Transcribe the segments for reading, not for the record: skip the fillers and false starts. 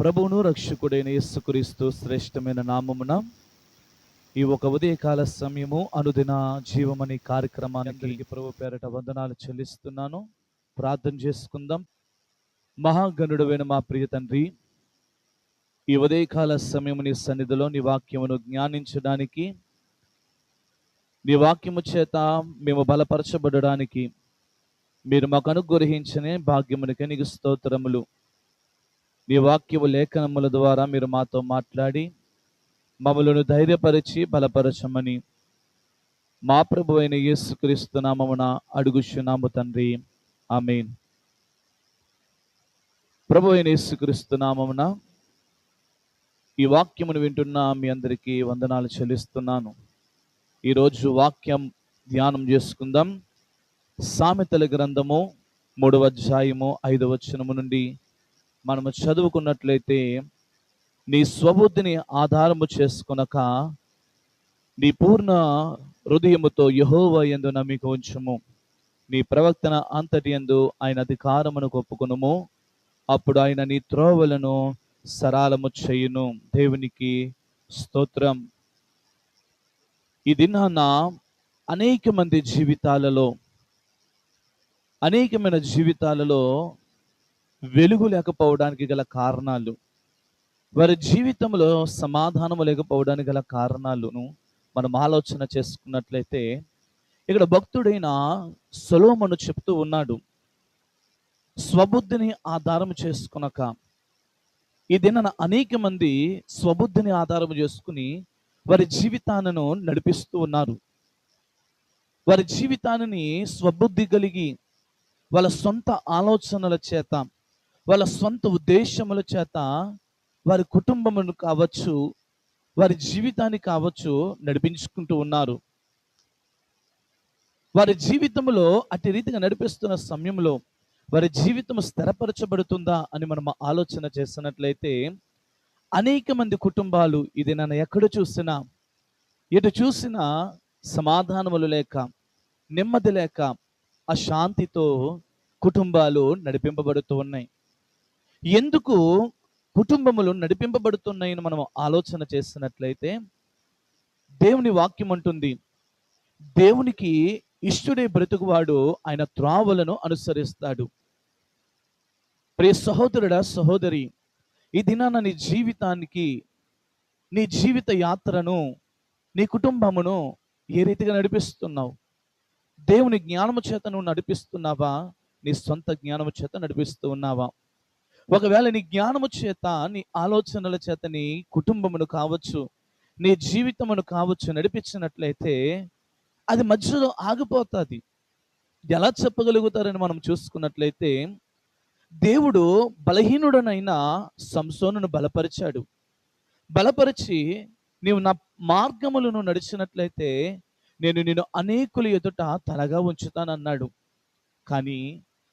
ప్రభువును రక్షకుడైన యేసుక్రీస్తు శ్రేష్టమైన నామమున ఈ ఒక ఉదయకాల సమయము అనుదిన జీవమని కార్యక్రమానికి ప్రభు పేరట వందనాలు చెల్లిస్తున్నాను. ప్రార్థన చేసుకుందాం. మహాగణుడైన మా ప్రియ తండ్రి, ఈ ఉదయకాల సమయము నీ సన్నిధిలో నీ వాక్యమును జ్ఞానించడానికి, నీ వాక్యము చేత మేము బలపరచబడడానికి మీరు మాకు అనుగ్రహించిన భాగ్యమునికే నీకు స్తోత్రములు. నీ వాక్యము లేఖనముల ద్వారా మీరు మాతో మాట్లాడి మమ్మలను ధైర్యపరిచి బలపరచమని మా ప్రభు అయిన యేసుక్రీస్తు నామమున అడుగుచున్నాము తండ్రి, ఆమేన్. ప్రభు అయిన యేసుక్రీస్తు నామమున ఈ వాక్యమును వింటున్న మీ అందరికీ వందనాలు చెల్లిస్తున్నాను. ఈరోజు వాక్యం ధ్యానం చేసుకుందాం. సామెతల గ్రంథము 3వ అధ్యాయము 5వ వచనము నుండి మనము చదువుకున్నట్లయితే, నీ స్వబుద్ధిని ఆధారము చేసుకొనక నీ పూర్ణ హృదయముతో యెహోవా యందు నమ్మిక ఉంచుము. నీ ప్రవర్తన అంతటి యందు ఆయన అధికారమును ఒప్పుకొనుము. అప్పుడు ఆయన నీ త్రోవలను సరళము చేయును. దేవునికి స్తోత్రం. ఈ దినాన అనేకమైన జీవితాలలో వెలుగు లేకపోవడానికి గల కారణాలు, వారి జీవితంలో సమాధానము లేకపోవడానికి గల కారణాలను మనం ఆలోచన చేసుకున్నట్లయితే, ఇక్కడ భక్తుడైన సొలొమోను చెప్తూ ఉన్నాడు, స్వబుద్ధిని ఆధారం చేసుకునక. ఈ దినాన అనేక మంది స్వబుద్ధిని ఆధారం చేసుకుని వారి జీవితాలను నడిపిస్తూ ఉన్నారు. వారి జీవితాన్ని స్వబుద్ధి కలిగి వాళ్ళ సొంత ఆలోచనల చేత, వాళ్ళ సొంత ఉద్దేశముల చేత వారి కుటుంబమును కావచ్చు, వారి జీవితాన్ని కావచ్చు నడిపించుకుంటూ ఉన్నారు. వారి జీవితంలో అట్టి రీతిగా నడిపిస్తున్న సమయంలో వారి జీవితం స్థిరపరచబడుతుందా అని మనం ఆలోచన చేసినట్లయితే, అనేక మంది కుటుంబాలు ఇది నన్ను ఎటు చూసినా సమాధానములు లేక, నెమ్మది లేక, అశాంతితో కుటుంబాలు నడిపింపబడుతూ ఉన్నాయి. ఎందుకు కుటుంబములు నడిపింపబడుతున్నాయని మనం ఆలోచన చేసినట్లయితే, దేవుని వాక్యం అంటుంది, దేవునికి ఇష్టుడే బ్రతుకువాడు ఆయన త్రోవలను అనుసరిస్తాడు. ప్రియ సహోదరుడా, సహోదరి, ఈ దినాన నీ జీవితానికి, నీ జీవిత యాత్రను, నీ కుటుంబమును ఏ రీతిగా నడిపిస్తున్నావు? దేవుని జ్ఞానము చేత నువ్వు నడిపిస్తున్నావా? నీ సొంత జ్ఞానము చేత నడిపిస్తూ ఉన్నావా? ఒకవేళ నీ జ్ఞానము చేత, నీ ఆలోచనల చేత నీ కుటుంబమును కావచ్చు, నీ జీవితమును కావచ్చు నడిపించినట్లయితే, అది మధ్యలో ఆగిపోతుంది. ఎలా చెప్పగలుగుతారని మనం చూసుకున్నట్లయితే, దేవుడు బలహీనుడనైన సంసోనును బలపరిచి నీవు నా మార్గములను నడిచినట్లయితే నేను నిన్ను అనేకుల ఎదుట తలగా ఉంచుతానన్నాడు. కానీ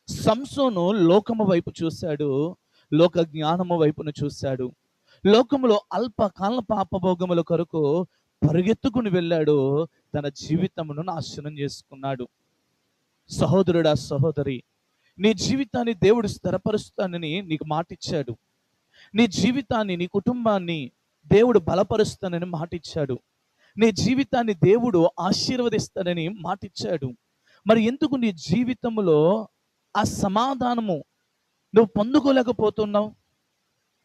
సంసోను లోకము వైపు చూశాడు, లోక జ్ఞానము వైపును చూశాడు. లోకములో అల్పకాల పాపభోగముల కొరకు పరుగెత్తుకుని వెళ్ళాడు, తన జీవితమును నాశనం చేసుకున్నాడు. సహోదరుడా, సహోదరి, నీ జీవితాన్ని దేవుడు స్థిరపరుస్తానని నీకు మాటిచ్చాడు. నీ జీవితాన్ని, నీ కుటుంబాన్ని దేవుడు బలపరుస్తానని మాటిచ్చాడు. నీ జీవితాన్ని దేవుడు ఆశీర్వదిస్తానని మాటిచ్చాడు. మరి ఎందుకు నీ జీవితంలో ఆ సమాధానము నువ్వు పొందుకోలేకపోతున్నావు?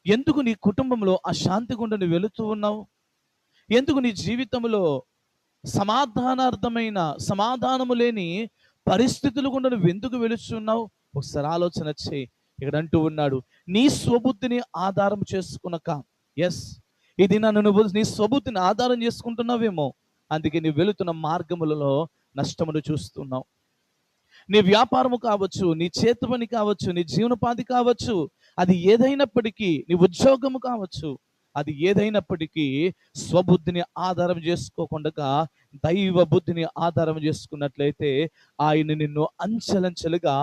ఎందుకు నీ కుటుంబంలో ఆ శాంతి గుండా నువ్వు వెళుతూ ఉన్నావు? ఎందుకు నీ జీవితంలో సమాధానము లేని పరిస్థితులు గుండా నువ్వు ఎందుకు వెళుతున్నావు? ఒకసారి ఆలోచన చేయి. ఇక్కడ అంటూ ఉన్నాడు, నీ స్వబుద్ధిని ఆధారం చేసుకునక. ఎస్, ఇది నువ్వు నీ స్వబుద్ధిని ఆధారం చేసుకుంటున్నావేమో, అందుకే నువ్వు వెళుతున్న మార్గములలో నష్టమును చూస్తున్నావు. నీ వ్యాపారము కావచ్చు, నీ చేతి పని కావచ్చు, నీ జీవనోపాధి కావచ్చు, అది ఏదైనప్పటికీ, నీ ఉద్యోగము కావచ్చు, అది ఏదైనప్పటికీ స్వబుద్ధిని ఆధారం చేసుకోకుండా దైవ బుద్ధిని ఆధారం చేసుకున్నట్లయితే ఆయన నిన్ను అంచెలంచెలుగా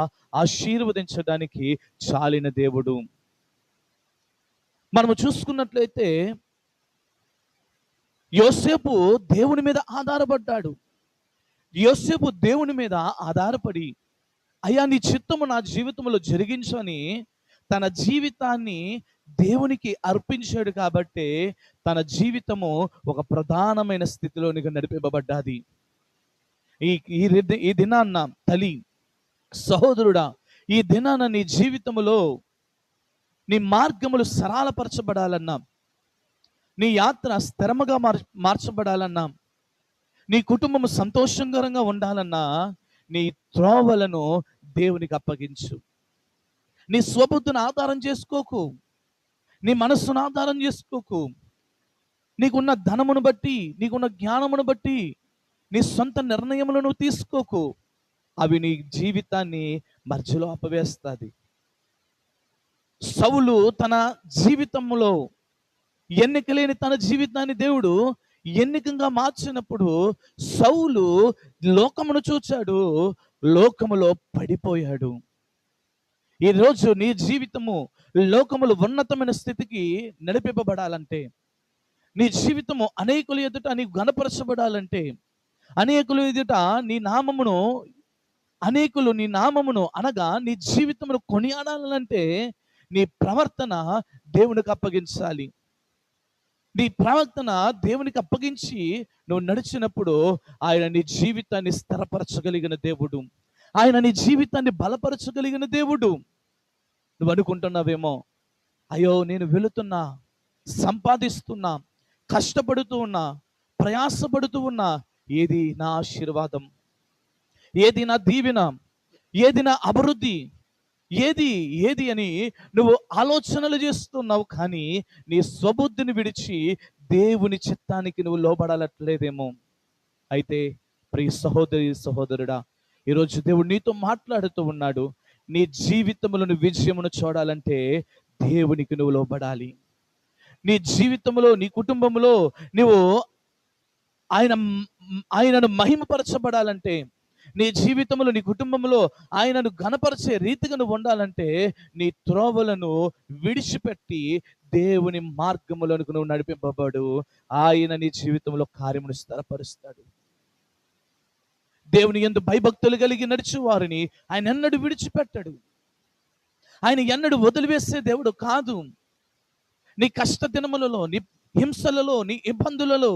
ఆశీర్వదించడానికి చాలిన దేవుడు. మనము చూసుకున్నట్లయితే యోసేపు దేవుని మీద ఆధారపడ్డాడు. యోసేపు దేవుని మీద ఆధారపడి, అయ్యా నీ చిత్తము నా జీవితంలో జరిగించని తన జీవితాన్ని దేవునికి అర్పించాడు కాబట్టి తన జీవితము ఒక ప్రధానమైన స్థితిలోనికి నడిపింపబడ్డాది. ఈ ఈ ఈ దినాన్న తల్లి, సహోదరుడా, ఈ దినాన నీ జీవితములో నీ మార్గములు సరళపరచబడాలన్నా, నీ యాత్ర స్థిరముగా మార్చబడాలన్నా, నీ కుటుంబము సంతోషకరంగా ఉండాలన్నా, నీ త్రోవలను దేవునికి అప్పగించు. నీ స్వబుద్ధిని ఆధారం చేసుకోకు, నీ మనస్సును ఆధారం చేసుకోకు. నీకున్న ధనమును బట్టి, నీకున్న జ్ఞానమును బట్టి నీ సొంత నిర్ణయములను తీసుకోకు. అవి నీ జీవితాన్ని మధ్యలో అపవేస్తుంది. సౌలు తన జీవితంలో ఎన్నిక లేని తన జీవితాన్ని దేవుడు ఎన్నికంగా మార్చినప్పుడు సౌలు లోకమును చూచాడు, లోకములో పడిపోయాడు. ఈరోజు నీ జీవితము లోకములు ఉన్నతమైన స్థితికి నడిపింపబడాలంటే, నీ జీవితము అనేకుల ఎదుట నీకు గణపరచబడాలంటే, అనేకుల ఎదుట నీ నామమును అనేకులు నీ నామమును అనగా నీ జీవితమును కొనియాడాలంటే నీ ప్రవర్తన దేవునికి అప్పగించాలి. నీ ప్రవర్తన దేవునికి అప్పగించి నువ్వు నడిచినప్పుడు ఆయన నీ జీవితాన్ని స్థిరపరచగలిగిన దేవుడు, ఆయన నీ జీవితాన్ని బలపరచగలిగిన దేవుడు. నువ్వు అనుకుంటున్నావేమో, అయ్యో నేను వెళుతున్నా, సంపాదిస్తున్నా, కష్టపడుతూ ఉన్నా, ప్రయాసపడుతూ ఉన్నా, ఏది నా ఆశీర్వాదం, ఏది నా దీవెన, ఏది నా అభివృద్ధి, ఏది ఏది అని నువ్వు ఆలోచనలు చేస్తున్నావు. కానీ నీ స్వబుద్ధిని విడిచి దేవుని చిత్తానికి నువ్వు లోబడాలట్లేదేమో. అయితే ప్రియ సహోదరి సహోదరుడా, ఈరోజు దేవుడు నీతో మాట్లాడుతూ ఉన్నాడు. నీ జీవితంలో విజయమును చూడాలంటే దేవునికి నువ్వు లోబడాలి. నీ జీవితంలో, నీ కుటుంబంలో నువ్వు ఆయనను మహిమపరచబడాలంటే, నీ జీవితంలో, నీ కుటుంబంలో ఆయనను ఘనపరిచే రీతిగా నువ్వు ఉండాలంటే నీ త్రోవలను విడిచిపెట్టి దేవుని మార్గములకు నువ్వు నడిపింపబడు. ఆయన నీ జీవితంలో కార్యమును స్థిరపరుస్తాడు. దేవుని యందు భయభక్తులు కలిగి నడిచి వారిని ఆయన ఎన్నడూ విడిచిపెట్టడు. ఆయన ఎన్నడూ వదిలివేసే దేవుడు కాదు. నీ కష్ట దినములలో, నీ హింసలలో, నీ ఇబ్బందులలో,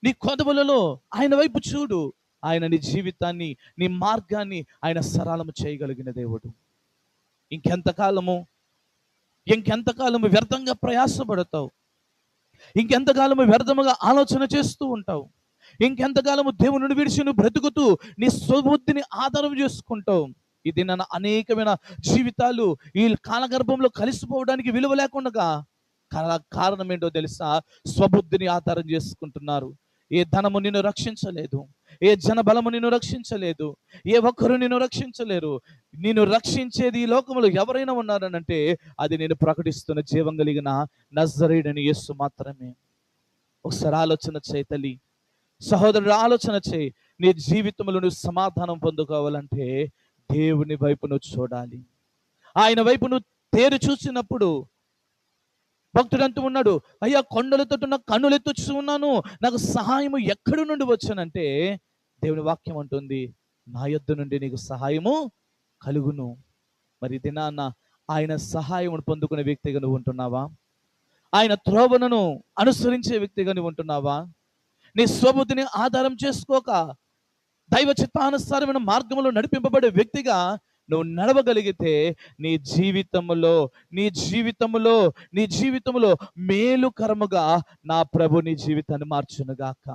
నీ కొదవులలో ఆయన వైపు చూడు. ఆయన నీ జీవితాన్ని, నీ మార్గాన్ని ఆయన సరళము చేయగలిగిన దేవుడు. ఇంకెంతకాలము వ్యర్థంగా ప్రయాసపడతావు? ఇంకెంతకాలము వ్యర్థముగా ఆలోచన చేస్తూ ఉంటావు? ఇంకెంతకాలము దేవుని విడిచి నువ్వు బ్రతుకుతూ నీ స్వబుద్ధిని ఆధారం చేసుకుంటావు? ఇది నన్ను అనేకమైన జీవితాలు ఈ కాలగర్భంలో కలిసిపోవడానికి విలువ లేకుండా కారణం ఏంటో తెలుసా? స్వబుద్ధిని ఆధారం చేసుకుంటున్నారు. ఏ ధనము నిన్ను రక్షించలేదు, ఏ జనబలము నిన్ను రక్షించలేదు, ఏ ఒక్కరు నిన్ను రక్షించలేరు. నిన్ను రక్షించేది ఈ లోకములో ఎవరైనా ఉన్నారనంటే అది నేను ప్రకటిస్తున్న జీవం కలిగిన నజరేయుడైన యేసు మాత్రమే. ఒకసారి ఆలోచన చేయి తల్లి, సహోదరుడు, ఆలోచన చేయి. నీ జీవితంలో నువ్వు సమాధానం పొందుకోవాలంటే దేవుని వైపు నువ్వు చూడాలి. ఆయన వైపు నువ్వు తేరు చూసినప్పుడు భక్తుడు అంటూ ఉన్నాడు, అయ్యా కొండలతో నాకు కన్నులు ఎత్తొచ్చు ఉన్నాను, నాకు సహాయము ఎక్కడి నుండి వచ్చానంటే దేవుని వాక్యం అంటుంది, నా యొద్ద నుండి నీకు సహాయము కలుగును. మరి దినాన్న ఆయన సహాయం పొందుకునే వ్యక్తిగా నువ్వు ఉంటున్నావా? ఆయన త్రోవను అనుసరించే వ్యక్తిగా నువ్వు ఉంటున్నావా? నీ స్వబుద్ధిని ఆధారం చేసుకోక దైవ చిత్తానుసారమైన మార్గంలో నడిపింపబడే వ్యక్తిగా నువ్వు నడవగలిగితే నీ జీవితంలో మేలుకరముగా నా ప్రభు నీ జీవితాన్ని మార్చునుగాక.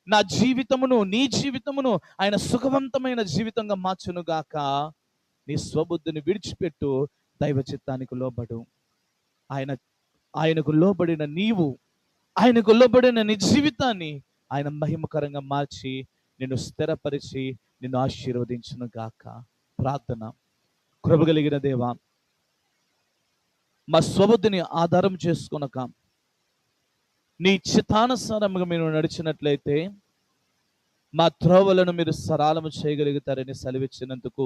నీ జీవితమును ఆయన సుఖవంతమైన జీవితంగా మార్చునుగాక. నీ స్వబుద్ధిని విడిచిపెట్టు, దైవ చిత్తానికి లోబడు. ఆయనకు లోబడిన నీవు, ఆయనకు లోబడిన నీ జీవితాన్ని ఆయన మహిమకరంగా మార్చి నిన్ను స్థిరపరిచి నిన్ను ఆశీర్వదించునుగాక. ప్రార్థన. కృపగలిగిన దేవా, మా స్వబుద్ధిని ఆధారం చేసుకొనక నీ చిత్తానుసారముగా మీరు నడిచినట్లయితే మా త్రోవలను మీరు సరళము చేయగలుగుతారని సెలవిచ్చినందుకు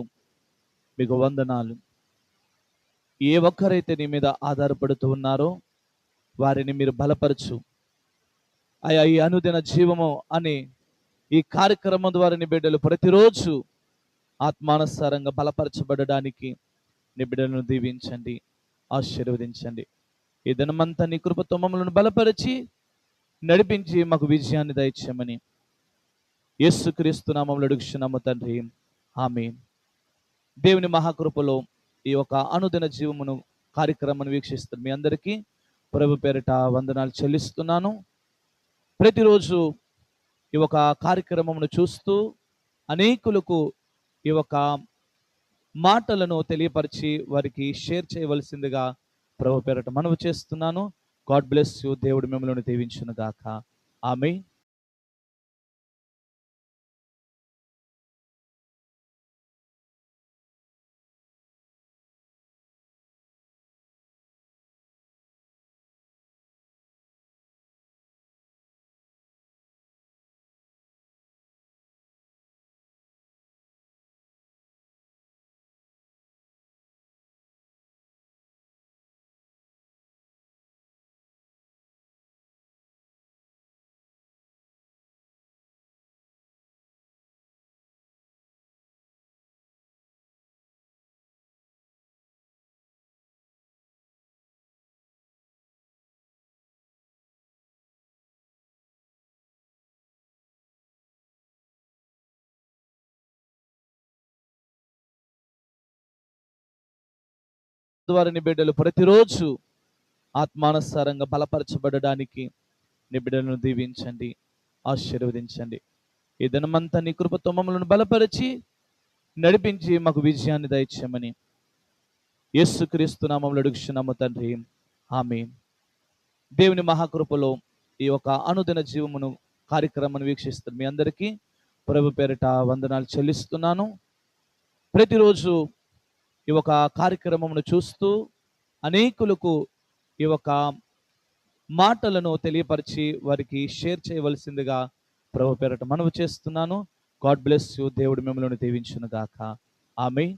మీకు వందనాలు. ఏ ఒక్కరైతే నీ మీద ఆధారపడుతూ ఉన్నారో వారిని మీరు బలపరచు అయ్యా. ఈ అనుదిన జీవము అనే ఈ కార్యక్రమం ద్వారా నీ బిడ్డలు ప్రతిరోజు ఆత్మానుసారంగా బలపరచబడడానికి నీ బిడ్డలను దీవించండి, ఆశీర్వదించండి. ఈ దినమంతా నీ కృపతో మమ్మల్ని బలపరిచి నడిపించి మాకు విజయాన్ని దయచేయమని యేసుక్రీస్తు నామములో అడుగుచున్నాము తండ్రి, ఆమేన్. దేవుని మహాకృపలో ఈ యొక్క అనుదిన జీవమును కార్యక్రమాన్ని వీక్షిస్తున్న మీ అందరికీ ప్రభు పేరిట వందనాలు చెల్లిస్తున్నాను. ప్రతిరోజు ఈ యొక్క కార్యక్రమమును చూస్తూ అనేకులకు ఈ యొక్క మాటలను తెలియపరిచి వారికి షేర్ చేయవలసిందిగా ప్రభు పేరిట మనవి చేస్తున్నాను. God bless you. దేవుడు మిమ్మల్ని దీవించును గాక. ఆమేన్. ద్వారా నీ బిడ్డలు ప్రతిరోజు ఆత్మానుసారంగా బలపరచబడడానికి నీ బిడ్డలను దీవించండి, ఆశీర్వదించండి. ఈ దినమంతా నీ కృపతో మమ్మల్ని బలపరిచి నడిపించి మాకు విజయాన్ని దయచేయమని యేసుక్రీస్తు నామములో అడుగుచున్నాము తండ్రి, ఆమేన్. దేవుని మహాకృపలో ఈ యొక్క అనుదిన జీవమును కార్యక్రమాన్ని వీక్షిస్తున్న మీ అందరికీ ప్రభు పేరిట వందనాలు చెల్లిస్తున్నాను. ప్రతిరోజు ఈ యొక్క కార్యక్రమమును చూస్తూ అనేకులకు ఈ యొక్క మాటలను తెలియపరిచి వారికి షేర్ చేయవలసిందిగా ప్రభు పేరిట మనవి చేస్తున్నాను. God bless you. దేవుడు మిమ్మల్ని దీవించును గాక. ఆమేన్.